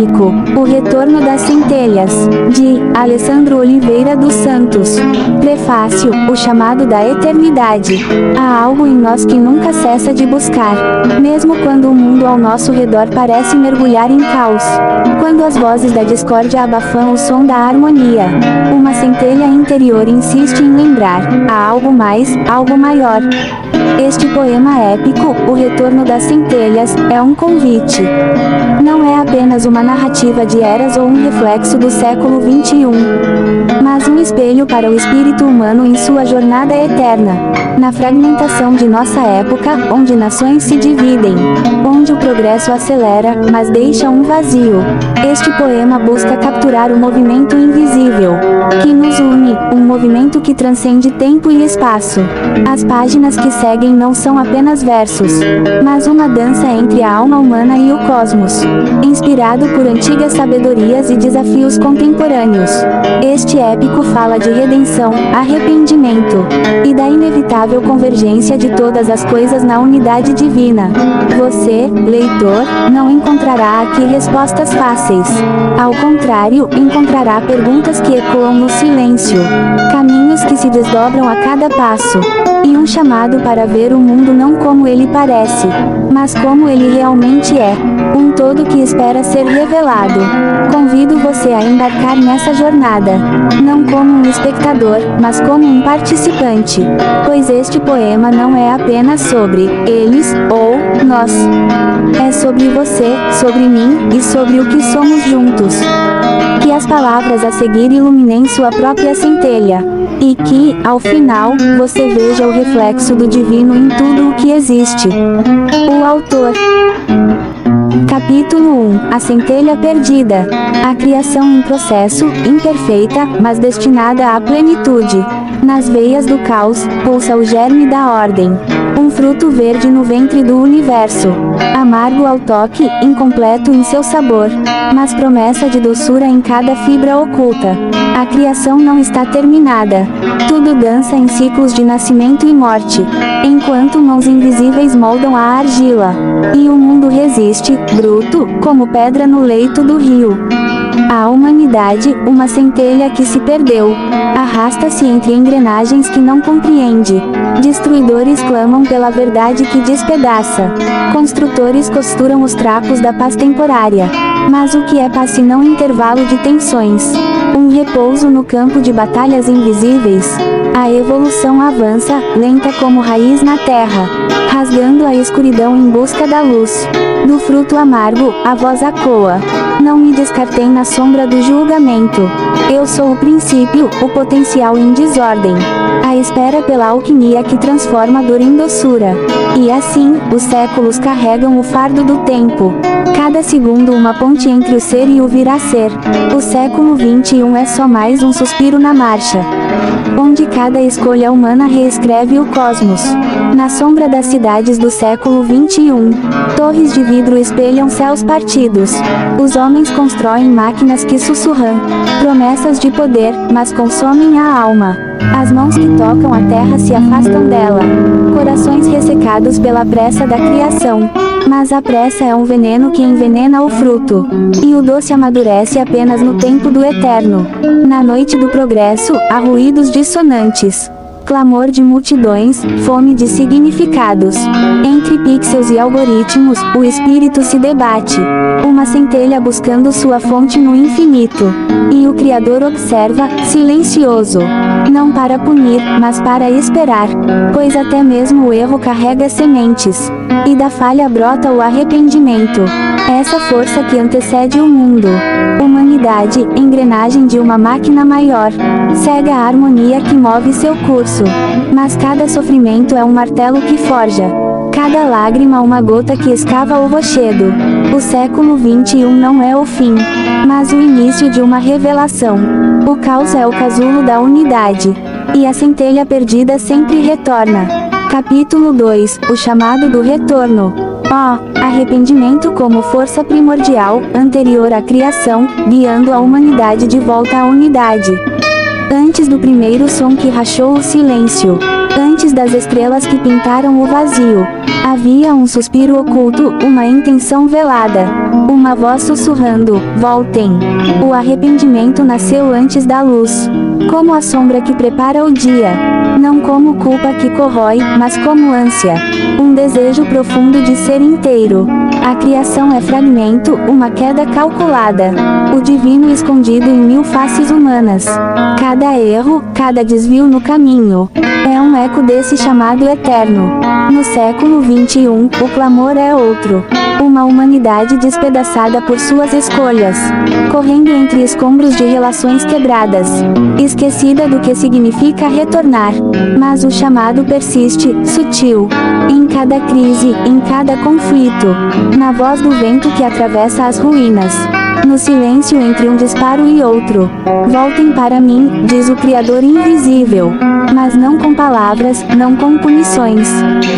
épico, O Retorno das Centelhas, de Alessandro Oliveira dos Santos. Prefácio, o chamado da eternidade. Há algo em nós que nunca cessa de buscar, mesmo quando o mundo ao nosso redor parece mergulhar em caos. Quando as vozes da discórdia abafam o som da harmonia, uma centelha interior insiste em lembrar, há algo mais, algo maior. Este poema épico, O Retorno das Centelhas, é um convite. Não é apenas uma narrativa de eras ou um reflexo do século XXI, mas um espelho para o espírito humano em sua jornada eterna. Na fragmentação de nossa época, onde nações se dividem, onde o progresso acelera, mas deixa um vazio, este poema busca capturar o movimento invisível que nos une, um movimento que transcende tempo e espaço. As páginas que seguem não são apenas versos, mas uma dança entre a alma humana e o cosmos, inspirado por antigas sabedorias e desafios contemporâneos. Este épico fala de redenção, arrependimento e da inevitável convergência de todas as coisas na unidade divina. Você, leitor, não encontrará aqui respostas fáceis. Ao contrário, encontrará perguntas que ecoam no silêncio, caminhos que se desdobram a cada passo, e um chamado para ver o mundo não como ele parece, mas como ele realmente é, um todo que espera ser revelado. Convido você a embarcar nessa jornada, não como um espectador, mas como um participante, pois este poema não é apenas sobre eles ou nós. É sobre você, sobre mim e sobre o que somos juntos. Que as palavras a seguir iluminem sua própria centelha, e que, ao final, você veja o reflexo do divino em tudo o que existe. O autor. Capítulo 1. A centelha perdida. A criação em processo, imperfeita, mas destinada à plenitude. Nas veias do caos, pulsa o germe da ordem. Um fruto verde no ventre do universo. Amargo ao toque, incompleto em seu sabor, mas promessa de doçura em cada fibra oculta. A criação não está terminada. Tudo dança em ciclos de nascimento e morte, enquanto mãos invisíveis moldam a argila. E o mundo resiste, bruto, como pedra no leito do rio. A humanidade, uma centelha que se perdeu, arrasta-se entre engrenagens que não compreende. Destruidores clamam pela verdade que despedaça. Construtores costuram os trapos da paz temporária. Mas o que é paz se não intervalo de tensões? Um repouso no campo de batalhas invisíveis? A evolução avança, lenta como raiz na terra, rasgando a escuridão em busca da luz. Do fruto amargo, a voz ecoa. Não me descartei na sombra do julgamento. Eu sou o princípio, o potencial em desordem. A espera pela alquimia que transforma a dor em doçura. E assim, os séculos carregam o fardo do tempo. Cada segundo uma ponte entre o ser e o vir a ser. O século XXI é só mais um suspiro na marcha, onde cada escolha humana reescreve o cosmos. Na sombra das cidades do século XXI, torres de vidro espelham céus partidos. Os homens constroem máquinas que sussurram promessas de poder, mas consomem a alma. As mãos que tocam a terra se afastam dela. Corações ressecados pela pressa da criação. Mas a pressa é um veneno que envenena o fruto. E o doce amadurece apenas no tempo do eterno. Na noite do progresso, há ruídos dissonantes. Clamor de multidões, fome de significados. Entre pixels e algoritmos, o espírito se debate. Uma centelha buscando sua fonte no infinito. E o Criador observa, silencioso. Não para punir, mas para esperar. Pois até mesmo o erro carrega sementes. E da falha brota o arrependimento. Essa força que antecede o mundo. Humanidade, engrenagem de uma máquina maior. Cega a harmonia que move seu curso. Mas cada sofrimento é um martelo que forja. Cada lágrima uma gota que escava o rochedo. O século XXI não é o fim, mas o início de uma revelação. O caos é o casulo da unidade. E a centelha perdida sempre retorna. Capítulo 2. O chamado do retorno. Arrependimento como força primordial, anterior à criação, guiando a humanidade de volta à unidade. Antes do primeiro som que rachou o silêncio. Antes antes das estrelas que pintaram o vazio. Havia um suspiro oculto, uma intenção velada. Uma voz sussurrando, voltem. O arrependimento nasceu antes da luz. Como a sombra que prepara o dia. Não como culpa que corrói, mas como ânsia. Um desejo profundo de ser inteiro. A criação é fragmento, uma queda calculada. O divino escondido em mil faces humanas. Cada erro, cada desvio no caminho. É um eco desse chamado eterno. No século XXI, o clamor é outro. Uma humanidade despedaçada por suas escolhas. Correndo entre escombros de relações quebradas. Esquecida do que significa retornar. Mas o chamado persiste, sutil. Em cada crise, em cada conflito. Na voz do vento que atravessa as ruínas. No silêncio entre um disparo e outro. Voltem para mim, diz o Criador invisível. Mas não com palavras, não com punições.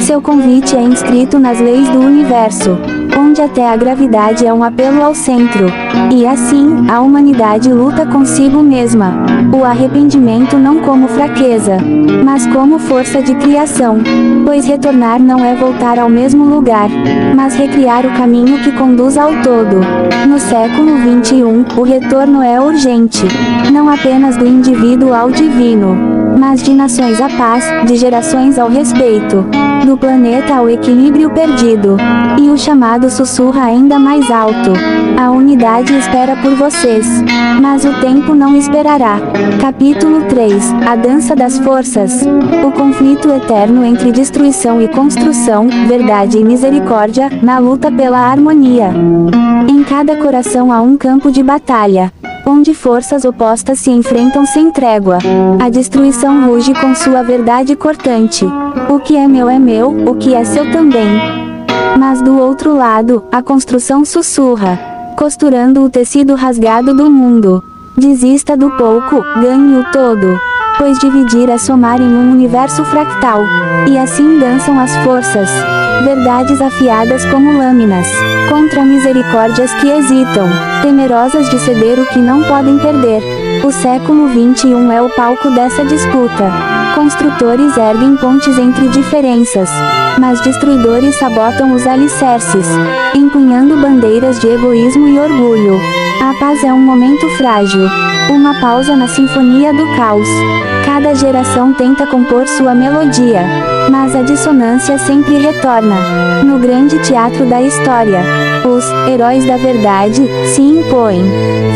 Seu convite é inscrito nas leis do universo. Onde até a gravidade é um apelo ao centro. E assim, a humanidade luta consigo mesma. O arrependimento não como fraqueza, mas como força de criação. Pois retornar não é voltar ao mesmo lugar, mas recriar o caminho que conduz ao todo. No século XXI, o retorno é urgente. Não apenas do indivíduo ao divino, mas de nações à paz, de gerações ao respeito, do planeta ao equilíbrio perdido. E o chamado sussurra ainda mais alto. A unidade espera por vocês. Mas o tempo não esperará. Capítulo 3. A dança das forças. O conflito eterno entre destruição e construção, verdade e misericórdia, na luta pela harmonia. Em cada coração há um campo de batalha, onde forças opostas se enfrentam sem trégua. A destruição ruge com sua verdade cortante. O que é meu, o que é seu também. Mas do outro lado, a construção sussurra, costurando o tecido rasgado do mundo. Desista do pouco, ganhe o todo. Pois dividir é somar em um universo fractal. E assim dançam as forças. Verdades afiadas como lâminas, contra misericórdias que hesitam, temerosas de ceder o que não podem perder. O século XXI é o palco dessa disputa. Construtores erguem pontes entre diferenças, mas destruidores sabotam os alicerces, empunhando bandeiras de egoísmo e orgulho. A paz é um momento frágil, uma pausa na sinfonia do caos. Cada geração tenta compor sua melodia, mas a dissonância sempre retorna. No grande teatro da história, os heróis da verdade se impõem,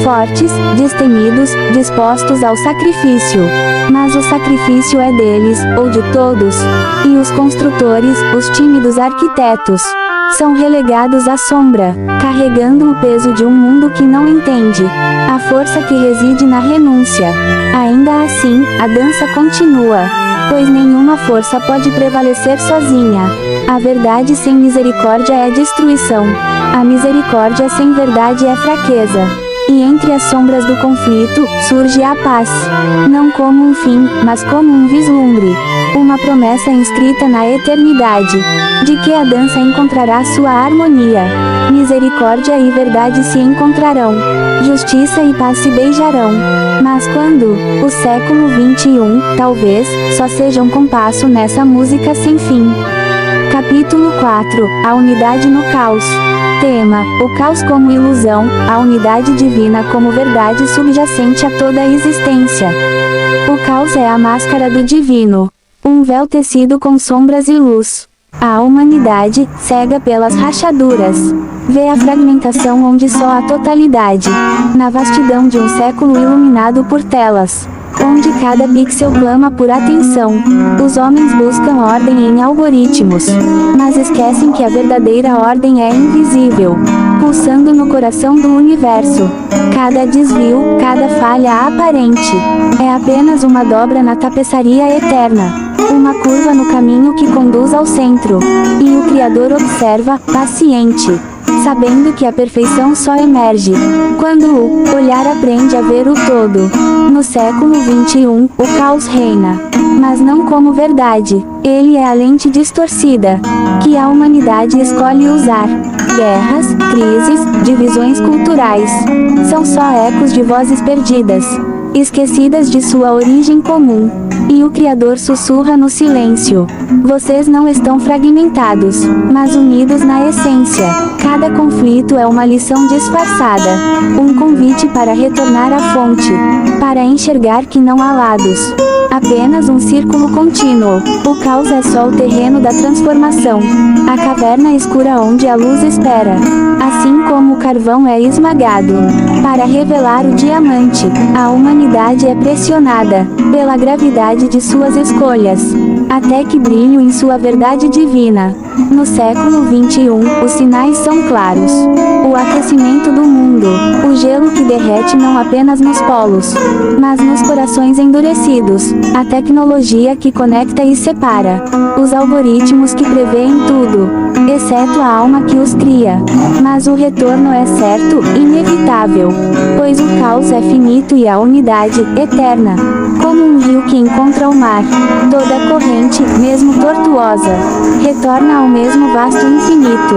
fortes, destemidos, dispostos ao sacrifício. Mas o sacrifício é deles, ou de todos, e os construtores, os tímidos arquitetos, são relegados à sombra, carregando o peso de um mundo que não entende, a força que reside na renúncia. Ainda assim, a dança continua, pois nenhuma força pode prevalecer sozinha. A verdade sem misericórdia é destruição. A misericórdia sem verdade é fraqueza. E entre as sombras do conflito, surge a paz. Não como um fim, mas como um vislumbre. Uma promessa inscrita na eternidade, de que a dança encontrará sua harmonia. Misericórdia e verdade se encontrarão. Justiça e paz se beijarão. Mas quando? O século XXI, talvez, só seja um compasso nessa música sem fim. Capítulo 4. A unidade no caos. Tema: o caos como ilusão, a unidade divina como verdade subjacente a toda a existência. O caos é a máscara do divino, um véu tecido com sombras e luz. A humanidade, cega pelas rachaduras, vê a fragmentação onde só a totalidade. Na vastidão de um século iluminado por telas, onde cada pixel clama por atenção, os homens buscam ordem em algoritmos, mas esquecem que a verdadeira ordem é invisível, pulsando no coração do universo. Cada desvio, cada falha aparente, é apenas uma dobra na tapeçaria eterna, uma curva no caminho que conduz ao centro. E o Criador observa, paciente, sabendo que a perfeição só emerge quando o olhar aprende a ver o todo. No século XXI, o caos reina, mas não como verdade. Ele é a lente distorcida que a humanidade escolhe usar. Guerras, crises, divisões culturais são só ecos de vozes perdidas. esquecidas de sua origem comum. E o Criador sussurra no silêncio: vocês não estão fragmentados, mas unidos na essência. Cada conflito é uma lição disfarçada, um convite para retornar à fonte, para enxergar que não há lados, apenas um círculo contínuo. O caos é só o terreno da transformação, a caverna escura onde a luz espera. Assim como o carvão é esmagado para revelar o diamante, a humanidade é pressionada pela gravidade de suas escolhas, até que brilhe em sua verdade divina. No século XXI, os sinais são claros. O aquecimento do mundo, o gelo que derrete não apenas nos polos, mas nos corações endurecidos, a tecnologia que conecta e separa, os algoritmos que preveem tudo, exceto a alma que os cria. Mas o retorno é certo, inevitável, pois o caos é finito e a unidade, eterna. Como um rio que encontra o mar, toda corrente, mesmo tortuosa, retorna ao mesmo vasto infinito.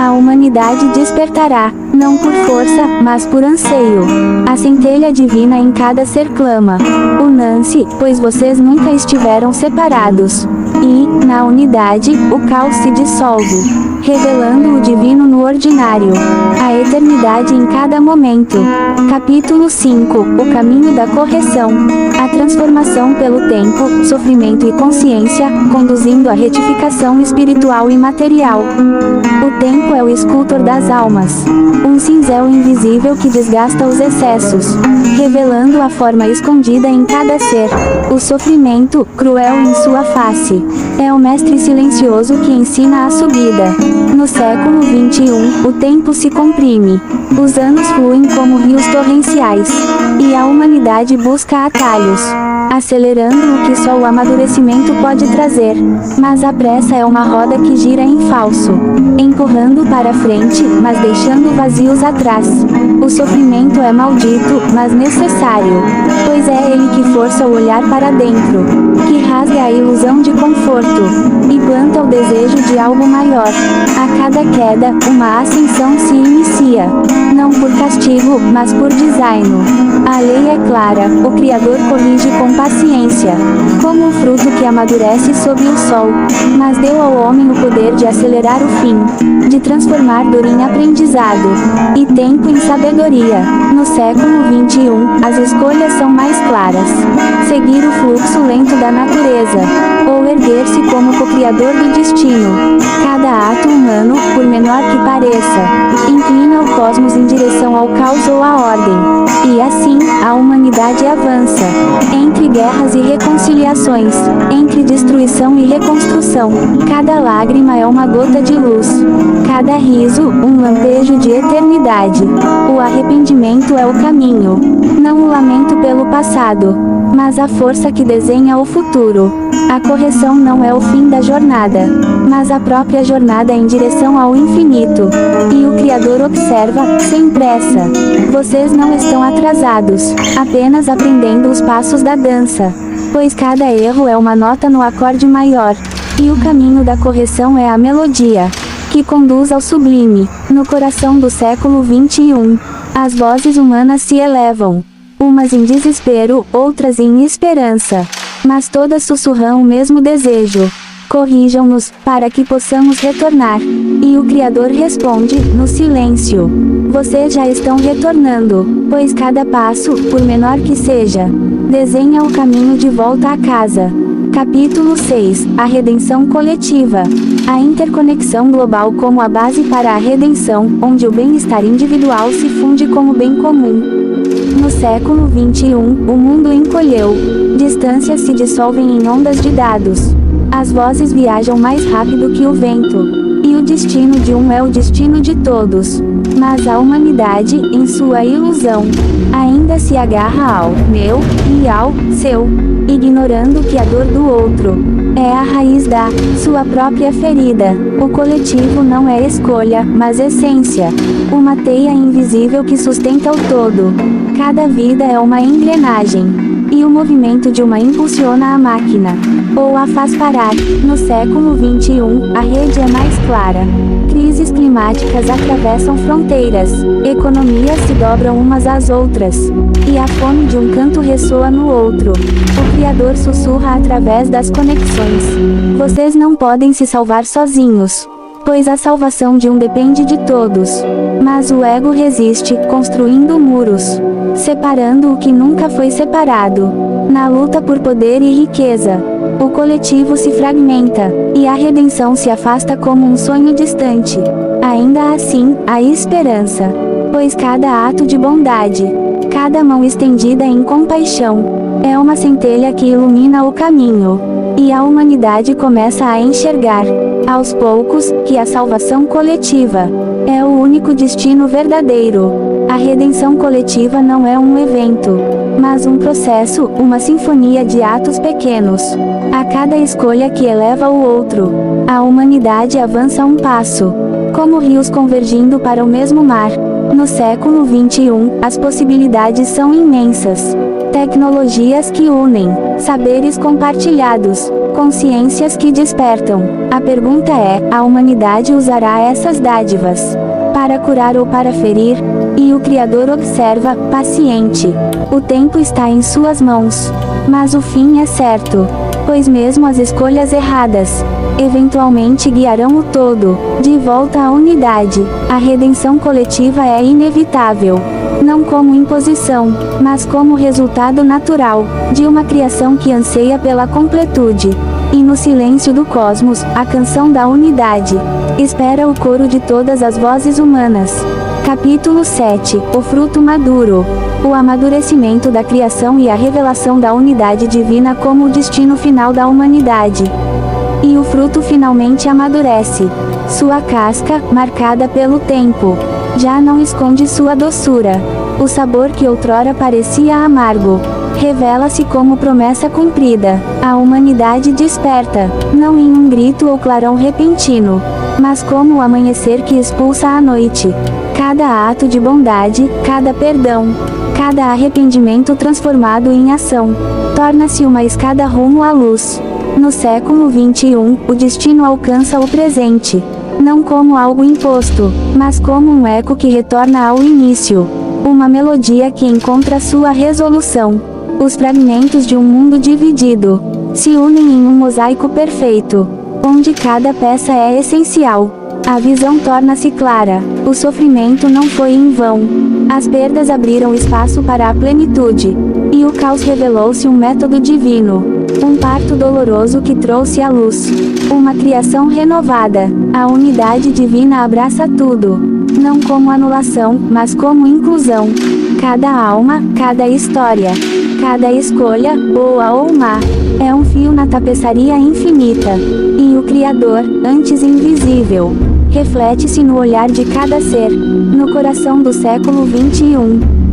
A humanidade despertará, não por força, mas por anseio. A centelha divina em cada ser clama: unam-se, pois vocês nunca estiveram separados. E, na unidade, o caos se dissolve, revelando o divino no ordinário, a eternidade em cada momento. Capítulo 5 – O caminho da correção. A transformação pelo tempo, sofrimento e consciência, conduzindo à retificação espiritual e material. O tempo é o escultor das almas, um cincel invisível que desgasta os excessos, revelando a forma escondida em cada ser. O sofrimento, cruel em sua face, é o mestre silencioso que ensina a subida. No século XXI, o tempo se comprime, os anos fluem como rios torrenciais, e a humanidade busca atalhos, acelerando o que só o amadurecimento pode trazer. Mas a pressa é uma roda que gira em falso, empurrando para frente, mas deixando vazios atrás. O sofrimento é maldito, mas necessário, pois é ele que força o olhar para dentro, que rasga a ilusão de conforto, e planta o desejo de algo maior. A cada queda, uma ascensão se inicia, não por castigo, mas por design. A lei é clara, o Criador corrige com paciência, como um fruto que amadurece sob o sol, mas deu ao homem o poder de acelerar o fim, de transformar dor em aprendizado, e tempo em sabedoria. No século XXI, as escolhas são mais claras: seguir o fluxo lento da natureza, ou erguer-se como co-criador do destino. Cada ato humano, por menor que pareça, inclina o cosmos em direção ao caos ou à ordem. E assim, a humanidade avança, entre guerras e reconciliações, entre destruição e reconstrução. Cada lágrima é uma gota de luz, cada riso, um lampejo de eternidade. O arrependimento é o caminho, não o lamento pelo passado, mas a força que desenha o futuro. A correção não é o fim da jornada, mas a própria jornada em direção ao infinito. E o Criador observa, sem pressa. Vocês não estão atrasados, apenas aprendendo os passos da dança, pois cada erro é uma nota no acorde maior, e o caminho da correção é a melodia que conduz ao sublime. No coração do século XXI, as vozes humanas se elevam, umas em desespero, outras em esperança, mas todas sussurram o mesmo desejo: corrijam-nos, para que possamos retornar. E o Criador responde, no silêncio: vocês já estão retornando, pois cada passo, por menor que seja, desenha o caminho de volta à casa. Capítulo 6 – A redenção coletiva. A interconexão global como a base para a redenção, onde o bem-estar individual se funde com o bem comum. No século XXI, o mundo encolheu. Distâncias se dissolvem em ondas de dados. As vozes viajam mais rápido que o vento. E o destino de um é o destino de todos. Mas a humanidade, em sua ilusão, ainda se agarra ao meu e ao seu, ignorando que a dor do outro é a raiz da sua própria ferida. O coletivo não é escolha, mas essência. Uma teia invisível que sustenta o todo. Cada vida é uma engrenagem, e o movimento de uma impulsiona a máquina, ou a faz parar. No século XXI, a rede é mais clara. Crises climáticas atravessam fronteiras, economias se dobram umas às outras, e a fome de um canto ressoa no outro. O Criador sussurra através das conexões. Vocês não podem se salvar sozinhos, pois a salvação de um depende de todos. Mas o ego resiste, construindo muros, separando o que nunca foi separado. Na luta por poder e riqueza, o coletivo se fragmenta, e a redenção se afasta como um sonho distante. Ainda assim, há esperança, pois cada ato de bondade, cada mão estendida em compaixão, é uma centelha que ilumina o caminho, e a humanidade começa a enxergar, aos poucos, que a salvação coletiva é o único destino verdadeiro. A redenção coletiva não é um evento, mas um processo, uma sinfonia de atos pequenos. A cada escolha que eleva o outro, a humanidade avança um passo, como rios convergindo para o mesmo mar. No século XXI, as possibilidades são imensas. Tecnologias que unem, saberes compartilhados, consciências que despertam. A pergunta é: a humanidade usará essas dádivas para curar ou para ferir? E o Criador observa, paciente. O tempo está em suas mãos, mas o fim é certo, pois mesmo as escolhas erradas eventualmente guiarão o todo de volta à unidade. A redenção coletiva é inevitável, não como imposição, mas como resultado natural de uma criação que anseia pela completude. E no silêncio do cosmos, a canção da unidade espera o coro de todas as vozes humanas. Capítulo 7. O fruto maduro. O amadurecimento da criação e a revelação da unidade divina como o destino final da humanidade. E o fruto finalmente amadurece. Sua casca, marcada pelo tempo, já não esconde sua doçura. O sabor que outrora parecia amargo revela-se como promessa cumprida. A humanidade desperta, não em um grito ou clarão repentino, mas como o amanhecer que expulsa a noite. Cada ato de bondade, cada perdão, cada arrependimento transformado em ação, torna-se uma escada rumo à luz. No século XXI, o destino alcança o presente, não como algo imposto, mas como um eco que retorna ao início. Uma melodia que encontra sua resolução. Os fragmentos de um mundo dividido se unem em um mosaico perfeito, onde cada peça é essencial. A visão torna-se clara. O sofrimento não foi em vão. As perdas abriram espaço para a plenitude, e o caos revelou-se um método divino. Um parto doloroso que trouxe a luz. Uma criação renovada. A unidade divina abraça tudo, não como anulação, mas como inclusão. Cada alma, cada história, cada escolha, boa ou má, é um fio na tapeçaria infinita. E o Criador, antes invisível, reflete-se no olhar de cada ser. No coração do século XXI,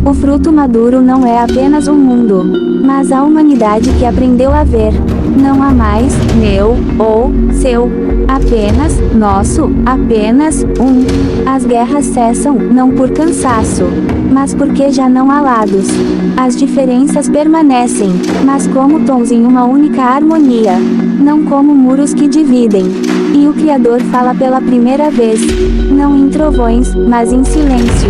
o fruto maduro não é apenas o mundo, mas a humanidade que aprendeu a ver. Não há mais meu ou seu, apenas nosso, apenas um. As guerras cessam, não por cansaço, mas porque já não há lados. As diferenças permanecem, mas como tons em uma única harmonia, não como muros que dividem. E o Criador fala pela primeira vez, não em trovões, mas em silêncio.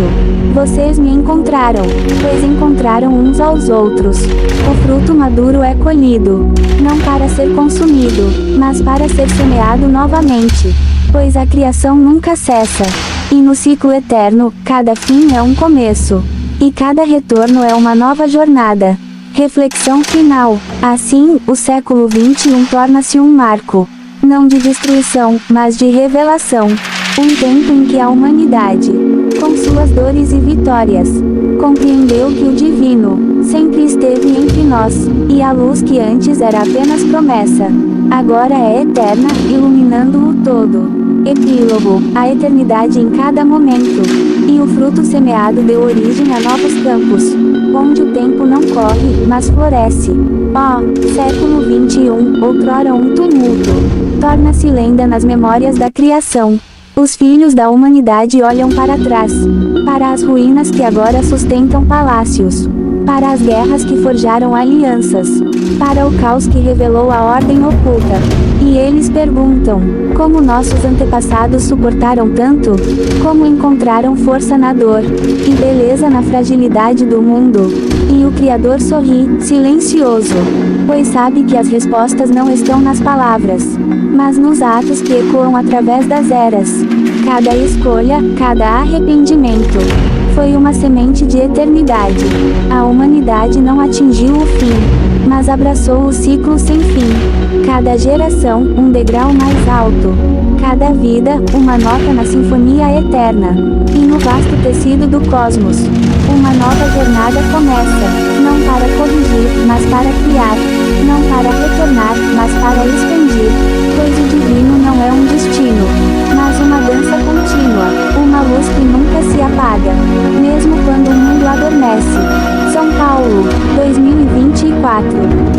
Vocês me encontraram, pois encontraram uns aos outros. O fruto maduro é colhido, não para ser consumido, mas para ser semeado novamente. Pois a criação nunca cessa. E no ciclo eterno, cada fim é um começo, e cada retorno é uma nova jornada. Reflexão final. Assim, o século XXI torna-se um marco, não de destruição, mas de revelação. Um tempo em que a humanidade, com suas dores e vitórias, compreendeu que o divino sempre esteve entre nós, e a luz que antes era apenas promessa, agora é eterna, iluminando o todo. Epílogo. A eternidade em cada momento. E o fruto semeado deu origem a novos campos, onde o tempo não corre, mas floresce. Ó, século XXI, outrora um tumulto, torna-se lenda nas memórias da criação. Os filhos da humanidade olham para trás, para as ruínas que agora sustentam palácios, para as guerras que forjaram alianças, para o caos que revelou a ordem oculta. E eles perguntam: como nossos antepassados suportaram tanto? Como encontraram força na dor e beleza na fragilidade do mundo? E o Criador sorri, silencioso, pois sabe que as respostas não estão nas palavras, mas nos atos que ecoam através das eras. Cada escolha, cada arrependimento, foi uma semente de eternidade. A humanidade não atingiu o fim, mas abraçou o ciclo sem fim. Cada geração, um degrau mais alto. Cada vida, uma nota na sinfonia eterna. E no vasto tecido do cosmos, uma nova jornada começa. Não para corrigir, mas para criar. Não para retornar, mas para expandir. Pois o divino não é um destino, mas uma dança contínua. Uma luz que nunca se apaga, mesmo quando o mundo adormece. São Paulo, 2024.